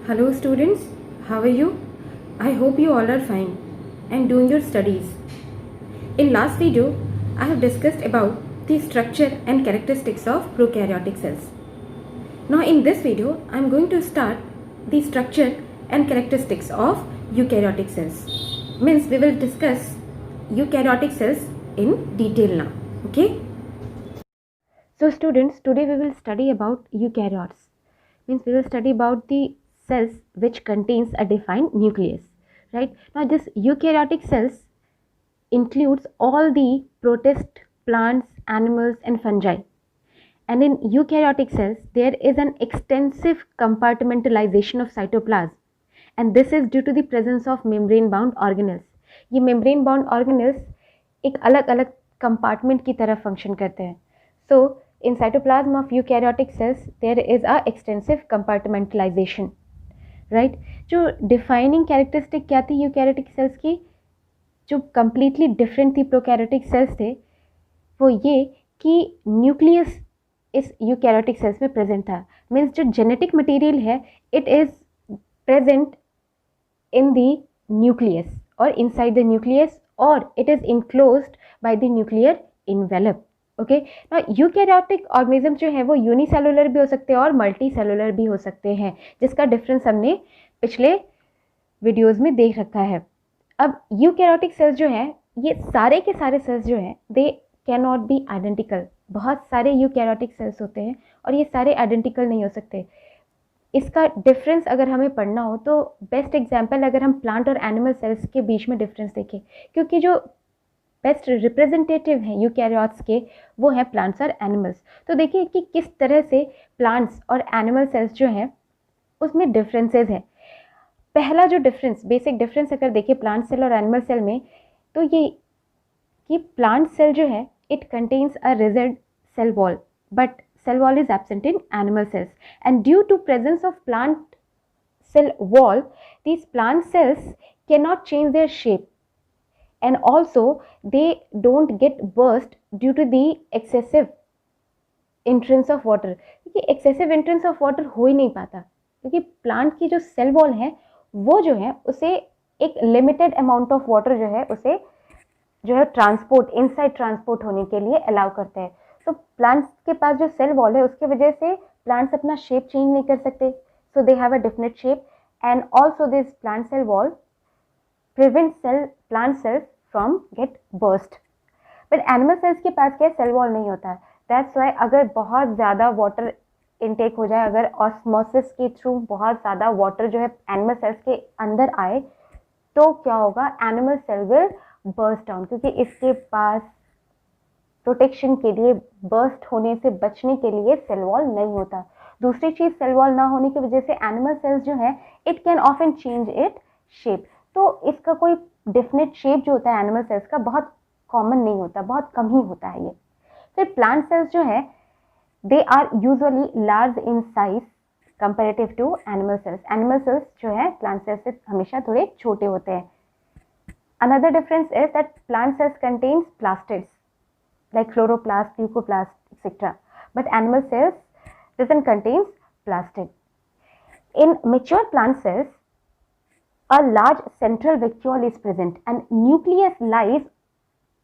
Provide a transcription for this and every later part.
Hello students, how are you? I hope you all are fine and doing your studies. In last video, I have discussed about the structure and characteristics of prokaryotic cells. Now in this video, I am going to start the structure and characteristics of eukaryotic cells. Means we will discuss eukaryotic cells in detail now. Okay? So students, today we will study about eukaryotes. Means we will study about the cells which contains a defined nucleus. Right? Now this eukaryotic cells includes all the protist, plants, animals and fungi. And in eukaryotic cells, there is an extensive compartmentalization of cytoplasm. And this is due to the presence of membrane bound organelles. ये membrane bound organelles एक अलग अलग compartment की तरह function करते हैं. So in cytoplasm of eukaryotic cells, there is a extensive compartmentalization. Right? जो defining characteristic क्या थी eukaryotic cells की, जो completely different थी prokaryotic cells थे, वो ये कि न्यूक्लियस इस यूकैरियोटिक सेल्स में प्रेजेंट था. मीन्स जो जेनेटिक मटेरियल है it is present in the nucleus और इनसाइड द न्यूक्लियस और it is enclosed by the nuclear envelope. Okay, now eukaryotic organism जो है वो यूनिसेलुलर भी हो सकते हैं और मल्टी सेलुलर भी हो सकते हैं, जिसका डिफरेंस हमने पिछले वीडियोज़ में देख रखा है. अब यूकैरियोटिक सेल्स जो है ये सारे के सारे सेल्स जो हैं they can not be identical. बहुत सारे यूकैरियोटिक सेल्स होते हैं और ये सारे आइडेंटिकल नहीं हो सकते. इसका डिफरेंस अगर हमें पढ़ना हो तो बेस्ट एग्जांपल अगर हम प्लांट और एनिमल सेल्स के बीच में डिफरेंस देखें, क्योंकि जो बेस्ट रिप्रेजेंटेटिव हैं यूकैरियोट्स के वो हैं प्लांट्स और एनिमल्स. तो देखिए कि किस तरह से प्लांट्स और एनिमल सेल्स जो हैं उसमें डिफरेंसेस हैं. पहला जो डिफरेंस, बेसिक डिफरेंस अगर देखें प्लांट सेल और एनिमल सेल में, तो ये कि प्लांट सेल जो है it contains a rigid cell wall, but cell wall is absent in animal cells, and due to presence of plant cell wall, these plant cells cannot change their shape, and also they don't get burst due to the excessive entrance of water. क्योंकि excessive entrance of water हो ही नहीं पाता, क्योंकि plant की जो cell wall है वो जो है उसे एक लिमिटेड अमाउंट ऑफ वाटर जो है ट्रांसपोर्ट इनसाइड ट्रांसपोर्ट होने के लिए अलाउ करते हैं. तो प्लांट्स के पास जो सेल वॉल है उसकी वजह से प्लांट्स अपना शेप चेंज नहीं कर सकते. So they have a definite shape and also this plant cell wall prevent plant cells from get burst. But animal cells के पास क्या सेल वॉल नहीं होता है. दैट्स वाई अगर बहुत ज़्यादा वाटर इनटेक हो जाए, अगर ऑस्मोसिस के थ्रू बहुत ज़्यादा वाटर जो है एनिमल सेल्स के अंदर आए, तो क्या होगा, animal cell will burst down, क्योंकि इसके पास प्रोटेक्शन के लिए, बर्स्ट होने से बचने के लिए सेल वॉल नहीं होता. दूसरी चीज़, सेल वॉल ना होने की वजह से एनिमल सेल्स जो है it can often change it shape. तो इसका कोई डेफिनेट शेप जो होता है एनिमल सेल्स का बहुत कॉमन नहीं होता, बहुत कम ही होता है ये. फिर प्लांट सेल्स जो है they are usually large in size comparative to animal cells. Animal cells जो है प्लांट सेल्स से हमेशा थोड़े छोटे होते हैं. Another difference is that plant cells contains plastids like chloroplast, leucoplast, etc. But animal cells doesn't contain plastid. In mature plant cells, a large central vacuole is present and nucleus lies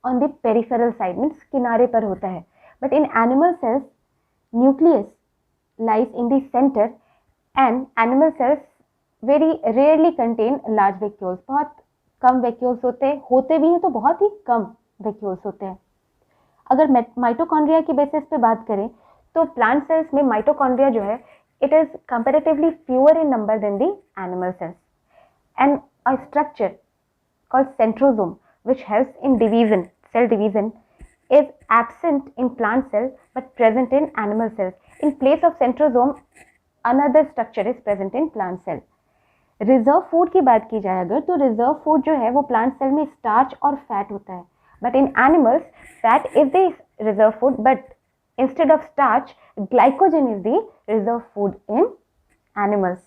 on the peripheral side, means किनारे पर होता है. But in animal cells, nucleus lies in the center and animal cells very rarely contain large vacuoles. बहुत कम vacuoles होते भी हैं तो बहुत ही कम वैक्यूल्स होते हैं. अगर माइटोकॉन्ड्रिया की बेसिस पे बात करें तो प्लांट सेल्स में माइटोकॉन्ड्रिया जो है it is comparatively fewer in number than the animal cells, and a structure called centrosome which helps in division, cell division, is absent in plant cell but present in animal cells. In place of centrosome, another structure is present in plant cell. Reserve food की बात की जाए अगर, तो reserve food जो है वो plant cell में स्टार्च और फैट होता है. But in animals fat is the reserve food, but instead of starch glycogen is the reserve food in animals.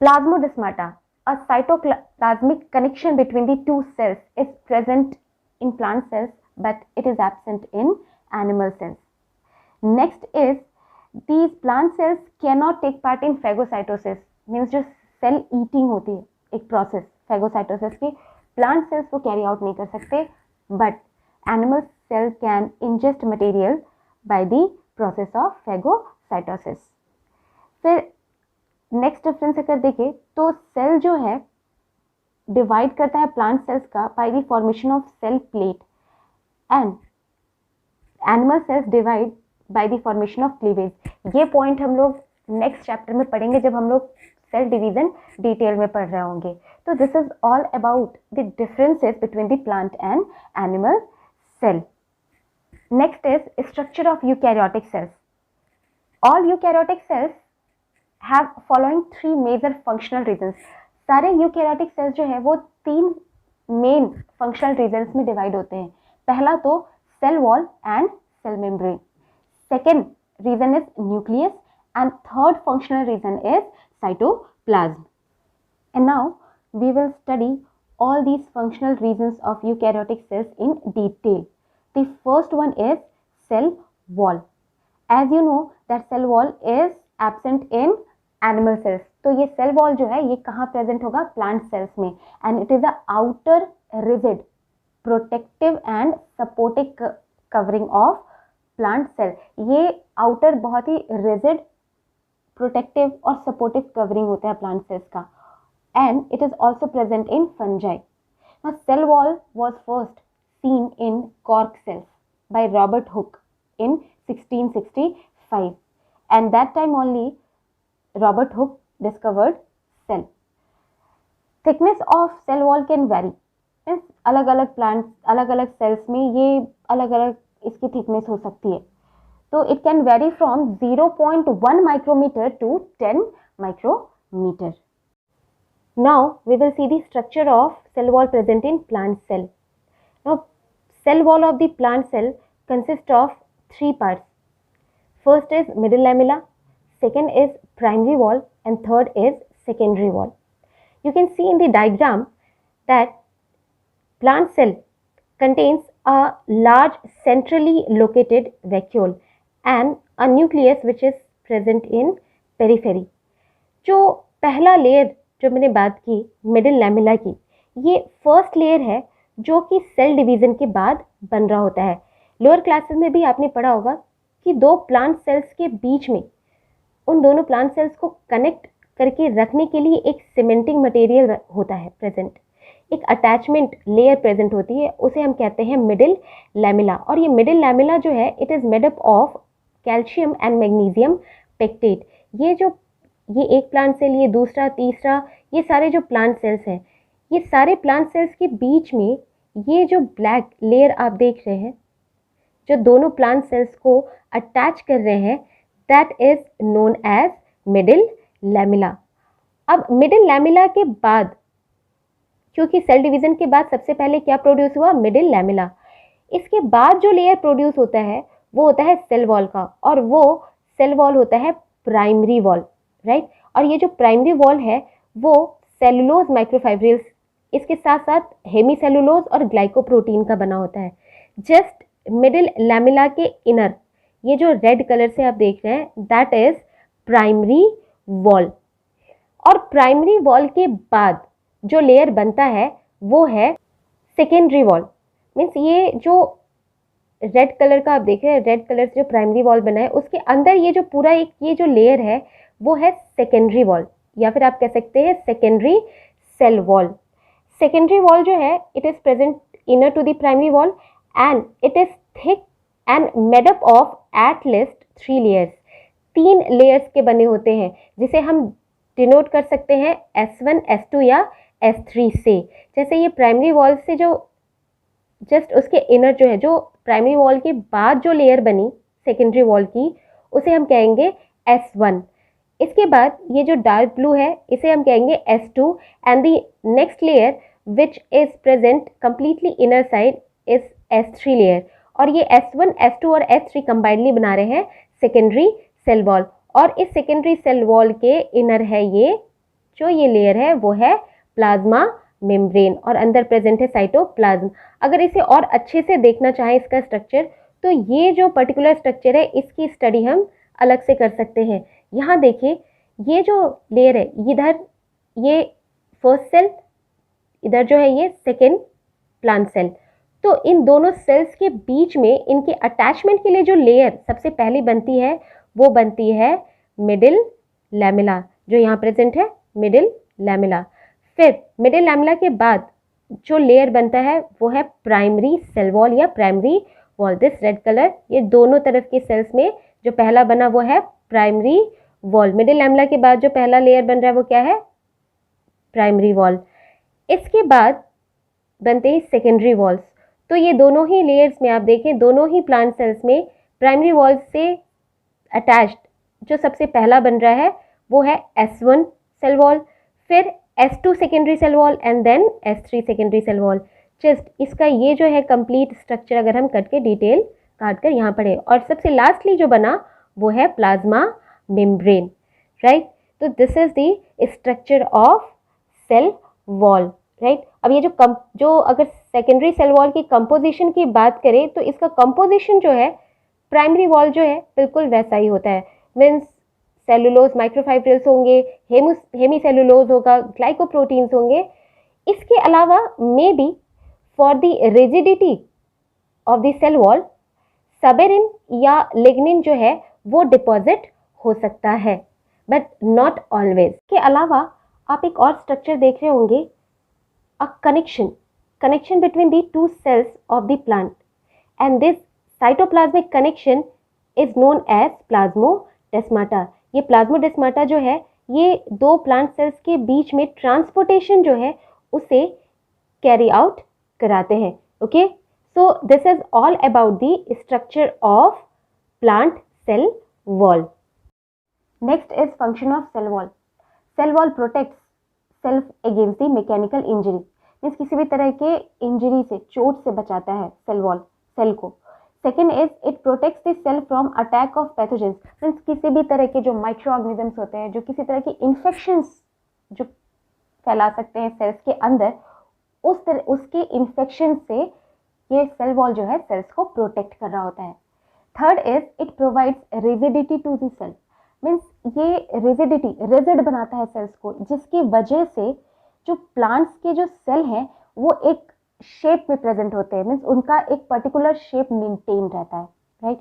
Plasmodesmata, a cytoplasmic connection between the two cells, is present in plant cells but it is absent in animal cells. Next is these plant cells cannot take part in phagocytosis. Means जो cell eating होती है एक process phagocytosis की, plant cells वो carry out नहीं कर सकते, but animal cell can ingest material by the process of phagocytosis. फिर नेक्स्ट डिफरेंस अगर देखें तो सेल जो है डिवाइड करता है प्लांट सेल्स का by the formation of cell plate, and animal cells divide by the formation of cleavage. ये पॉइंट हम लोग नेक्स्ट चैप्टर में पढ़ेंगे जब हम लोग सेल डिवीजन डिटेल में पढ़ रहे होंगे। तो this is all about the differences between the plant and animal cell. Next is structure of eukaryotic cells. All eukaryotic cells have following 3 major functional regions. सारे यूकैरियोटिक सेल्स जो है वो 3 main functional regions में divide होते हैं। पहला तो cell wall and cell membrane, second region is nucleus, and third functional reason is cytoplasm. And now we will study all these functional reasons of eukaryotic cells in detail. The first one is cell wall. As you know that cell wall is absent in animal cells. तो ये cell wall जो है ये कहाँ present होगा? Plant cells में, and it is the outer rigid protective and supportive covering of plant cell. ये outer बहुत ही rigid प्रोटेक्टिव और सपोर्टिव कवरिंग होता है प्लांट सेल्स का, and it is also present in fungi. Now cell wall was first seen in cork cells by Robert Hooke in 1665, and that time only Robert Hooke discovered cell. Thickness of cell wall can vary, अलग अलग plant अलग अलग sales में ये अलग अलग इसकी thickness हो सकती है। So it can vary from 0.1 micrometer to 10 micrometer. Now we will see the structure of cell wall present in plant cell. Now cell wall of the plant cell consists of 3 parts. First is middle lamella, second is primary wall, and third is secondary wall. You can see in the diagram that plant cell contains a large centrally located vacuole and a nucleus which is present in periphery. जो पहला layer जो मैंने बात की middle lamella की, ये first layer है जो कि सेल डिवीजन के बाद बन रहा होता है। लोअर क्लासेस में भी आपने पढ़ा होगा कि 2 प्लांट सेल्स के बीच में उन दोनों प्लांट सेल्स को कनेक्ट करके रखने के लिए एक सीमेंटिंग मटेरियल होता है प्रेजेंट, एक अटैचमेंट लेयर प्रेजेंट होती है, उसे हम कहते हैं मिडिल लैमेला। और ये मिडिल लैमेला जो है it is made up of calcium and magnesium pectate. ये एक प्लांट सेल, ये दूसरा, तीसरा, ये सारे जो प्लांट सेल्स हैं, ये सारे प्लांट सेल्स के बीच में ये जो ब्लैक लेयर आप देख रहे हैं जो दोनों प्लांट सेल्स को अटैच कर रहे हैं, that is known as middle lamella. अब मिडिल लैमेला के बाद, क्योंकि सेल डिवीजन के बाद सबसे पहले क्या प्रोड्यूस हुआ? Middle lamella. इसके बाद जो लेयर प्रोड्यूस होता है वो होता है सेल वॉल का, और वो सेल वॉल होता है प्राइमरी वॉल, राइट। और ये जो प्राइमरी वॉल है वो सेलुलोज माइक्रोफाइब्रिल्स, इसके साथ साथ हेमीसेलुलोज और ग्लाइकोप्रोटीन का बना होता है। जस्ट मिडिल लैमेला के इनर, ये जो रेड कलर से आप देख रहे हैं, दैट इज प्राइमरी वॉल। और प्राइमरी वॉल के बाद जो लेयर बनता है वो है सेकेंडरी वॉल। मीन्स ये जो रेड कलर का आप देख रहे हैं, रेड कलर से जो प्राइमरी वॉल बना है उसके अंदर ये जो पूरा एक ये जो लेयर है वो है सेकेंडरी वॉल, या फिर आप कह सकते हैं secondary cell wall. Secondary wall जो है it is present inner to the primary wall and it is thick and made up of at least 3 layers. 3 layers के बने होते हैं जिसे हम डिनोट कर सकते हैं S1, S2 या S3 से। जैसे ये प्राइमरी वॉल से जो जस्ट उसके इनर जो है, जो प्राइमरी वॉल के बाद जो लेयर बनी सेकेंडरी वॉल की, उसे हम कहेंगे S1। इसके बाद ये जो डार्क ब्लू है इसे हम कहेंगे S2 and the next layer which is present completely inner side is S3 layer. और ये S1, S2 और S3 कंबाइनली बना रहे हैं सेकेंडरी सेल वॉल। और इस सेकेंडरी सेल वॉल के इनर है ये जो ये लेयर है वो है प्लाज्मा मेम्ब्रेन, और अंदर प्रेजेंट है साइटोप्लाज्म। अगर इसे और अच्छे से देखना चाहें इसका स्ट्रक्चर, तो ये जो पर्टिकुलर स्ट्रक्चर है इसकी स्टडी हम अलग से कर सकते हैं। यहाँ देखिए, ये जो लेयर है, इधर ये फर्स्ट सेल, इधर जो है ये सेकेंड प्लांट सेल। तो इन दोनों सेल्स के बीच में इनके अटैचमेंट के लिए जो लेयर सबसे पहली बनती है वो बनती है मिडिल लैमेला, जो यहाँ प्रेजेंट है मिडिल लैमेला। फिर मिडिल लैमेला के बाद जो लेयर बनता है वो है प्राइमरी सेल वॉल या primary wall. This red colour, ये दोनों तरफ के सेल्स में जो पहला बना वो है प्राइमरी वॉल। मिडिल लैमेला के बाद जो पहला लेयर बन रहा है वो क्या है? Primary wall. इसके बाद बनते हैं सेकेंडरी वॉल्स। तो ये दोनों ही लेयर्स में आप देखें, दोनों ही प्लांट सेल्स में प्राइमरी वॉल से अटैच्ड जो सबसे पहला बन रहा है वो है S1 सेल वॉल, फिर S2 secondary cell wall and then S3 secondary cell wall. Just इसका ये जो है कंप्लीट स्ट्रक्चर अगर हम कट के डिटेल काट कर यहाँ पढ़े, और सबसे लास्टली जो बना वो है प्लाज्मा मेम्ब्रेन, राइट। तो this is the structure of cell wall, right. अब ये जो अगर सेकेंडरी सेल वॉल की कंपोजिशन की बात करें तो इसका कंपोजिशन जो है प्राइमरी वॉल जो है बिल्कुल वैसा ही होता है। मीन्स सेलुलोज माइक्रोफाइब्रिल्स होंगे, हेमीसेलुलोज होगा, ग्लाइकोप्रोटीन्स होंगे। इसके अलावा maybe for the rigidity of the cell wall suberin या लिग्निन जो है वो डिपॉजिट हो सकता है, बट नॉट ऑलवेज। के अलावा आप एक और स्ट्रक्चर देख रहे होंगे, a connection between the two cells of the plant, and this cytoplasmic connection is known as plasmodesmata। ये प्लाज्मोडेस्माटा जो है ये दो प्लांट सेल्स के बीच में ट्रांसपोर्टेशन जो है उसे कैरी आउट कराते हैं। Okay, so this is all about the structure of plant cell wall. Next is function of cell wall. Cell wall protects self against the mechanical injury, means किसी भी तरह के इंजरी से, चोट से बचाता है सेल वॉल सेल को। Second is it protects the cell from attack of pathogens, means किसी भी तरह के जो माइक्रो ऑर्गेनिजम्स होते हैं जो किसी तरह की इन्फेक्शंस जो फैला सकते हैं सेल्स के अंदर, उसके इन्फेक्शन से ये सेल वॉल जो है सेल्स को प्रोटेक्ट कर रहा होता है। Third is it provides rigidity to the cell, means ये रिजिड बनाता है सेल्स को, जिसकी वजह से जो प्लांट्स के जो सेल हैं वो एक शेप में प्रेजेंट होते हैं, मीन्स उनका एक पर्टिकुलर शेप मेंटेन रहता है, right.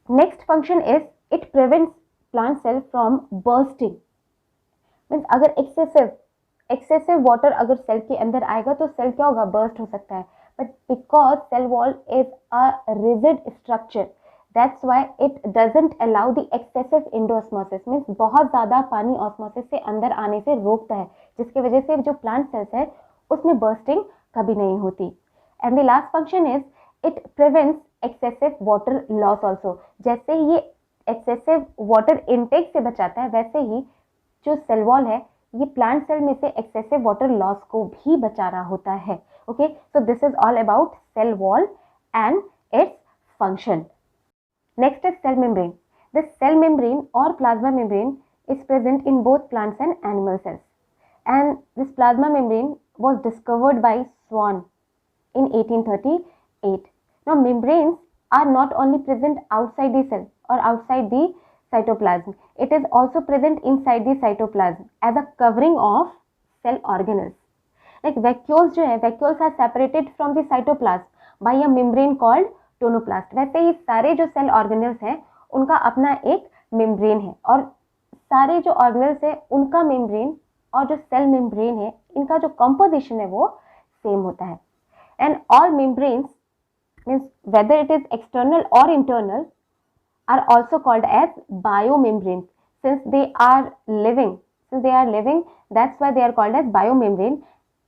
Next function is it prevents plant cell from bursting, means अगर एक्सेसिव वाटर अगर सेल के अंदर आएगा तो सेल क्या होगा? बर्स्ट हो सकता है। But because cell wall is a rigid structure, That's why it doesn't allow the excessive endosmosis, means बहुत ज़्यादा पानी ऑस्मोसिस से अंदर आने से रोकता है, जिसकी वजह से जो प्लांट सेल्स है उसमें बर्स्टिंग कभी नहीं होती। And the last function is it prevents excessive water loss also. जैसे ही ये एक्सेसिव वाटर इनटेक से बचाता है, वैसे ही जो सेल वॉल है ये प्लांट सेल में से एक्सेसिव वाटर लॉस को भी बचा रहा होता है। Okay, so this is all about cell wall and its function. Next is cell membrane. This cell membrane or plasma membrane is present in both plants and animal cells. And this plasma membrane was discovered by Swan in 1838. Now membranes are not only present outside the cell or outside the cytoplasm. It is also present inside the cytoplasm as a covering of cell organelles. Like vacuoles जो है, vacuoles are separated from the cytoplasm by a membrane called tonoplast. वैसे ही सारे जो cell organelles हैं उनका अपना एक membrane है, और सारे जो ऑर्गेनल्स हैं उनका मेम्ब्रेन और जो सेल मेम्ब्रेन है इनका जो कंपोजिशन है वो सेम होता है। And all membranes means whether it is external और internal are also called as biomembranes since they are living that's why they are called as biomembrane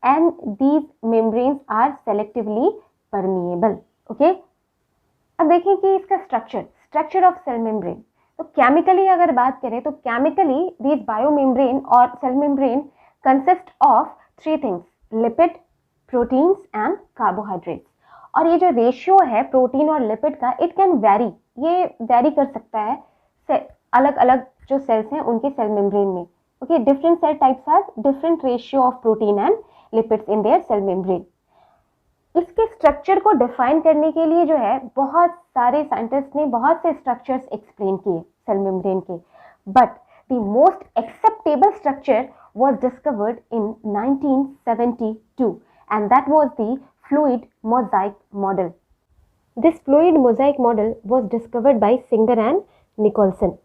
and these membranes are selectively permeable. Okay, अब देखिए कि इसका structure of cell membrane. तो chemically अगर बात करें तो केमिकली दीज बायोमेम्ब्रेन और cell membrane consist of three things, lipid, proteins and carbohydrates. और ये जो रेशियो है प्रोटीन और लिपिड का, इट कैन वेरी, ये वेरी कर सकता है अलग अलग जो सेल्स हैं उनके सेल मेम्ब्रेन में। Okay, different cell types have different ratio of protein and lipids in their cell membrane. इसके स्ट्रक्चर को डिफाइन करने के लिए जो है बहुत सारे साइंटिस्ट ने बहुत से स्ट्रक्चर्स एक्सप्लेन किए सेल मेम्ब्रेन के, but the most acceptable structure was discovered in 1972, and that was the fluid mosaic model. This fluid mosaic model was discovered by Singer and Nicholson.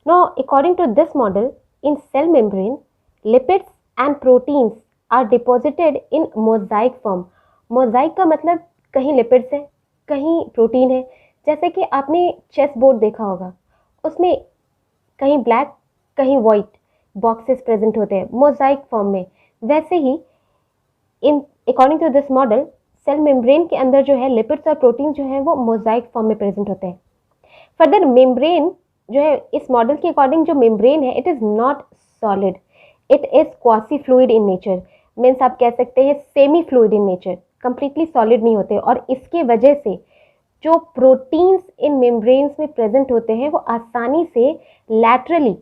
Now, according to this model, in cell membrane, lipids and proteins are deposited in mosaic form. Mosaic का मतलब कहीं lipids है, कहीं protein है. जैसे कि आपने chess board देखा होगा, उसमें कहीं ब्लैक कहीं वाइट बॉक्सेस प्रेजेंट होते हैं मोजाइक फॉर्म में. वैसे ही in according to this model, cell membrane के अंदर जो है लिपिड्स और प्रोटीन जो है वो मोजाइक फॉर्म में प्रेजेंट होते हैं. फर्दर मेम्ब्रेन जो है, इस मॉडल के अकॉर्डिंग जो मेम्ब्रेन है, it is not solid, it is quasi fluid in nature. Means आप कह सकते हैं semi fluid in nature, completely solid नहीं होते. और इसके वजह से जो प्रोटीन्स इन मेम्ब्रेन्स में प्रेजेंट होते हैं वो आसानी से लैटरली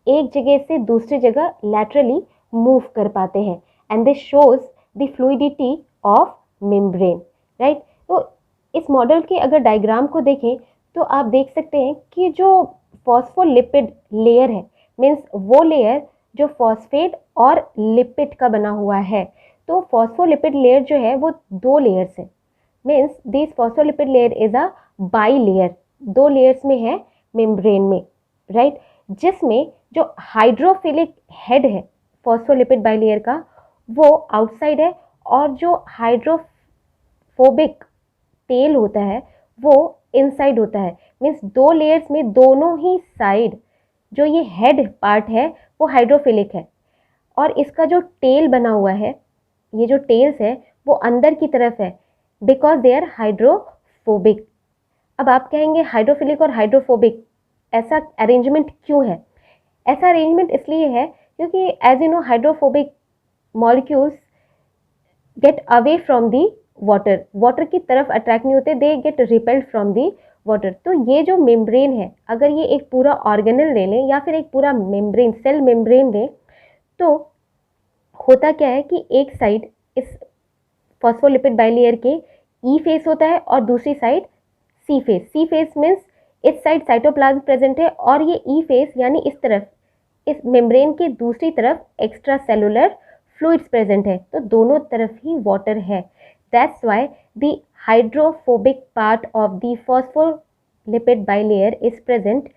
एक जगह से दूसरी जगह लैटरली मूव कर पाते हैं. And this shows the fluidity of membrane, right. तो इस मॉडल के अगर डायग्राम को देखें तो आप देख सकते हैं कि जो फॉस्फोलिपिड लेयर है, मीन्स वो लेयर जो फॉस्फेट और लिपिड का बना हुआ है. तो फॉस्फोलिपिड लेयर जो है वो दो लेयर्स है. Means this phospholipid layer is a by layer, दो लेयर्स में है मेम्ब्रेन में, राइट. जिसमें जो हाइड्रोफिलिक हेड है फॉस्फोलिपिड बाई लेयर का वो आउटसाइड है, और जो हाइड्रोफोबिक टेल होता है वो इनसाइड होता है. मीन्स दो लेयर्स में दोनों ही साइड जो ये हेड पार्ट है वो हाइड्रोफिलिक है, और इसका जो टेल बना हुआ है, ये जो टेल्स है वो अंदर की तरफ है, बिकॉज दे आर हाइड्रोफोबिक. अब आप कहेंगे हाइड्रोफिलिक और हाइड्रोफोबिक ऐसा अरेंजमेंट क्यों है? ऐसा अरेंजमेंट इसलिए है क्योंकि as you know hydrophobic molecules get away from the water, water की तरफ अट्रैक्ट नहीं होते, they get repelled from the water. तो ये जो मेम्ब्रेन है, अगर ये एक पूरा ऑर्गेनल ले लें या फिर एक पूरा मेम्ब्रेन, सेल मेम्ब्रेन लें, तो होता क्या है कि एक साइड इस फॉस्फोलिपिड बाइलेयर के ई फेस होता है और दूसरी साइड सी फेस. सी फेस मीन्स इस साइड साइटोप्लाज्म प्रेजेंट है, और ये ई फेस यानी इस तरफ, इस मेम्ब्रेन के दूसरी तरफ एक्स्ट्रा सेलुलर फ्लूइड्स प्रेजेंट है. तो दोनों तरफ ही वाटर है. That's why the hydrophobic part of the phospholipid bilayer is present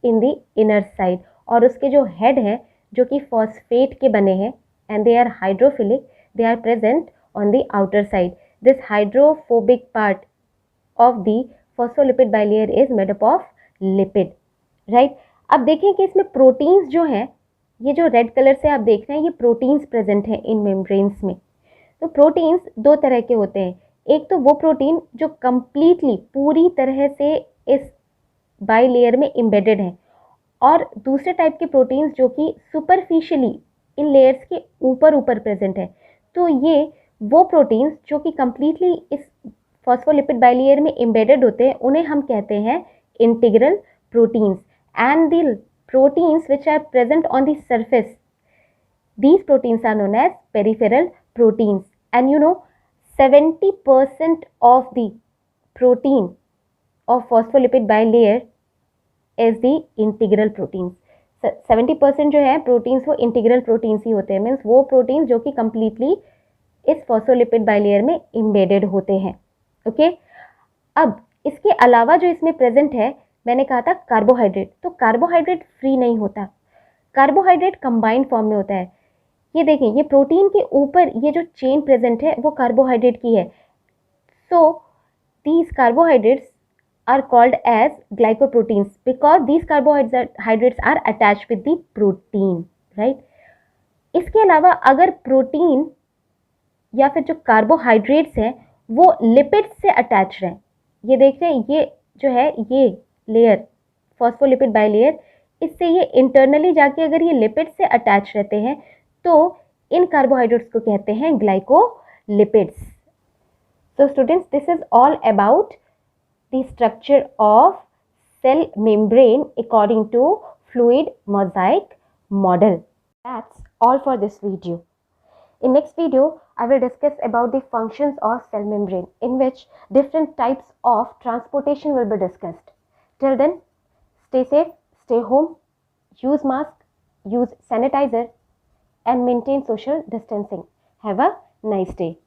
in the inner side, और उसके जो हेड है जो कि फॉस्फेट के बने हैं and they are hydrophilic, they are present on the outer side. This hydrophobic part of the phospholipid bilayer is made up of lipid, right. अब देखें कि इसमें प्रोटीन्स जो है, ये जो रेड कलर से आप देख रहे हैं, ये प्रोटीन्स प्रेजेंट हैं इन मेम्ब्रेन्स में. तो प्रोटीन्स दो तरह के होते हैं. एक तो वो प्रोटीन जो कंप्लीटली पूरी तरह से इस बाइलेयर में एम्बेडेड है, और दूसरे टाइप के प्रोटीन्स जो कि सुपरफिशियली इन लेयर्स के ऊपर ऊपर प्रेजेंट है. तो ये वो प्रोटीन्स जो कि कंप्लीटली इस फॉस्फोलिपिड बाइलेयर में एम्बेडेड होते हैं, उन्हें हम कहते हैं integral proteins. And the proteins which are present on the surface, these proteins are known as peripheral proteins. And you know 70% of the protein of phospholipid bilayer is the integral proteins. 70% जो है proteins वो integral proteins ही होते हैं. Means वो proteins जो कि completely इस phospholipid bilayer में एम्बेडेड होते हैं. ओके. अब इसके अलावा जो इसमें प्रेजेंट है, मैंने कहा था कार्बोहाइड्रेट. तो कार्बोहाइड्रेट फ्री नहीं होता, कार्बोहाइड्रेट कंबाइंड फॉर्म में होता है. ये देखें, ये प्रोटीन के ऊपर ये जो चेन प्रेजेंट है वो कार्बोहाइड्रेट की है. So these carbohydrates are called as glycoproteins because these carbohydrates are attached with the protein, right. इसके अलावा अगर प्रोटीन या फिर जो कार्बोहाइड्रेट्स हैं वो लिपिड्स से अटैच रहें, ये देख रहे हैं, ये जो है ये लेयर फॉस्फोलिपिड बाइलेयर, इससे ये इंटरनली जाके अगर ये लिपिड्स से अटैच रहते हैं तो इन कार्बोहाइड्रेट्स को कहते हैं glycolipids. So students, this is all about the structure of cell membrane according to fluid mosaic model. That's all for this video. In next video, I will discuss about the functions of cell membrane, in which different types of transportation will be discussed. Till then, stay safe, stay home, use mask use sanitizer and maintain social distancing. Have a nice day.